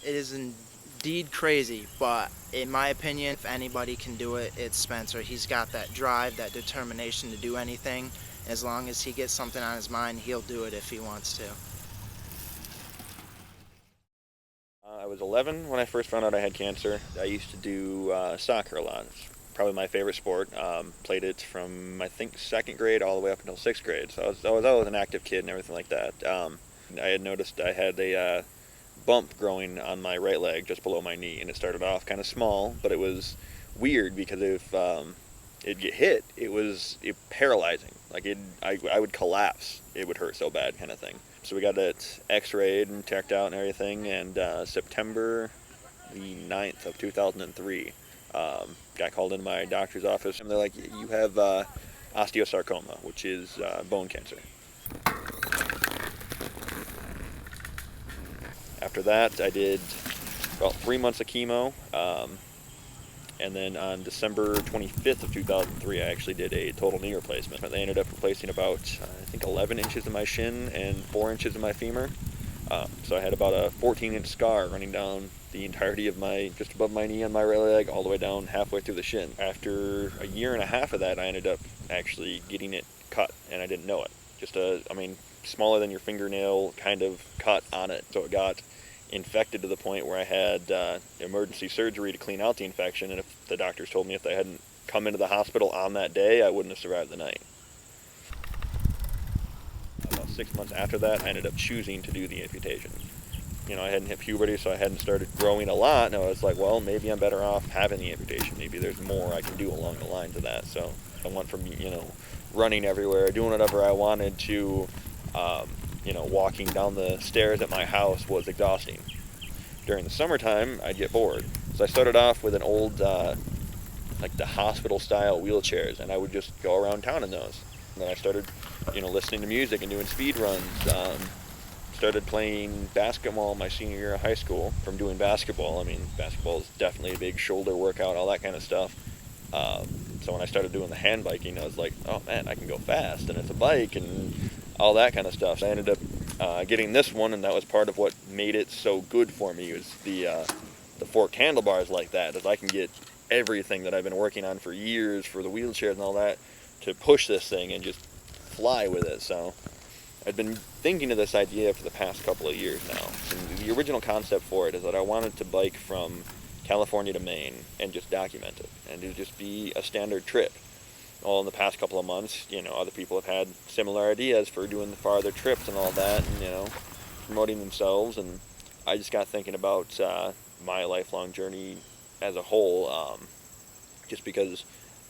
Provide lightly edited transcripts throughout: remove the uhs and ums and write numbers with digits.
It is indeed crazy, but in my opinion, if anybody can do it, it's Spencer. He's got that drive, that determination to do anything. As long as he gets something on his mind, he'll do it if he wants to. I was 11 when I first found out I had cancer. I used to do soccer a lot. It's probably my favorite sport. Played it from, I think, second grade all the way up until sixth grade. So I was always an active kid and everything like that. I had noticed I had a bump growing on my right leg just below my knee, and it started off kind of small, but it was weird because if it'd get hit, it paralyzing. Like I would collapse. It would hurt so bad, kind of thing. So we got it X-rayed and checked out and everything, and September the 9th of 2003, got called into my doctor's office, and they're like, "You have osteosarcoma, which is bone cancer." After that, I did about 3 months of chemo, and then on December 25th of 2003, I actually did a total knee replacement. They ended up replacing about, I think, 11 inches of my shin and 4 inches of my femur. So I had about a 14-inch scar running down the entirety of just above my knee on my right leg, all the way down halfway through the shin. After a year and a half of that, I ended up actually getting it cut, and I didn't know it. Just smaller than your fingernail kind of cut on it. So it got infected to the point where I had emergency surgery to clean out the infection, and if the doctors told me if they hadn't come into the hospital on that day, I wouldn't have survived the night. About 6 months after that, I ended up choosing to do the amputation. I hadn't hit puberty, so I hadn't started growing a lot, and I was like, well, maybe I'm better off having the amputation. Maybe there's more I can do along the lines of that. So I went from, running everywhere, doing whatever I wanted to, walking down the stairs at my house was exhausting. During the summertime, I'd get bored. So I started off with an old, like the hospital-style wheelchairs, and I would just go around town in those. And then I started, listening to music and doing speed runs. Started playing basketball my senior year of high school from doing basketball. I mean, basketball is definitely a big shoulder workout, all that kind of stuff. So when I started doing the hand biking, I was like, oh man, I can go fast, and it's a bike, and all that kind of stuff. So I ended up getting this one, and that was part of what made it so good for me, was the forked handlebars like that, is I can get everything that I've been working on for years for the wheelchairs and all that to push this thing and just fly with it. So I'd been thinking of this idea for the past couple of years now. And the original concept for it is that I wanted to bike from California to Maine and just document it, and to just be a standard trip. Well, in the past couple of months, other people have had similar ideas for doing the farther trips and all that, and, promoting themselves, and I just got thinking about my lifelong journey as a whole, just because,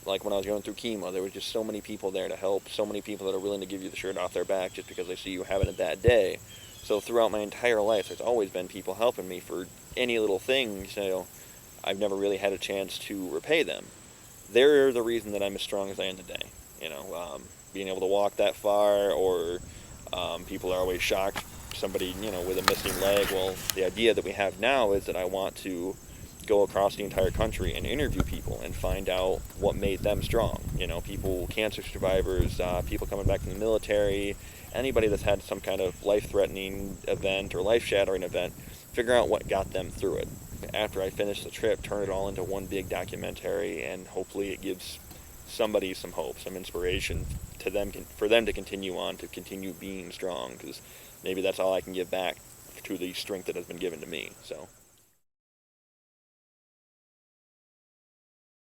like, when I was going through chemo, there was just so many people there to help, so many people that are willing to give you the shirt off their back just because they see you having a bad day. So throughout my entire life, there's always been people helping me for any little thing, I've never really had a chance to repay them. They're the reason that I'm as strong as I am today. Being able to walk that far, or people are always shocked, somebody, with a missing leg. Well, the idea that we have now is that I want to go across the entire country and interview people and find out what made them strong. People, cancer survivors, people coming back from the military, anybody that's had some kind of life-threatening event or life-shattering event, figure out what got them through it. After I finish the trip, turn it all into one big documentary, and hopefully it gives somebody some hope, some inspiration to them, for them to continue on, to continue being strong, because maybe that's all I can give back to the strength that has been given to me. So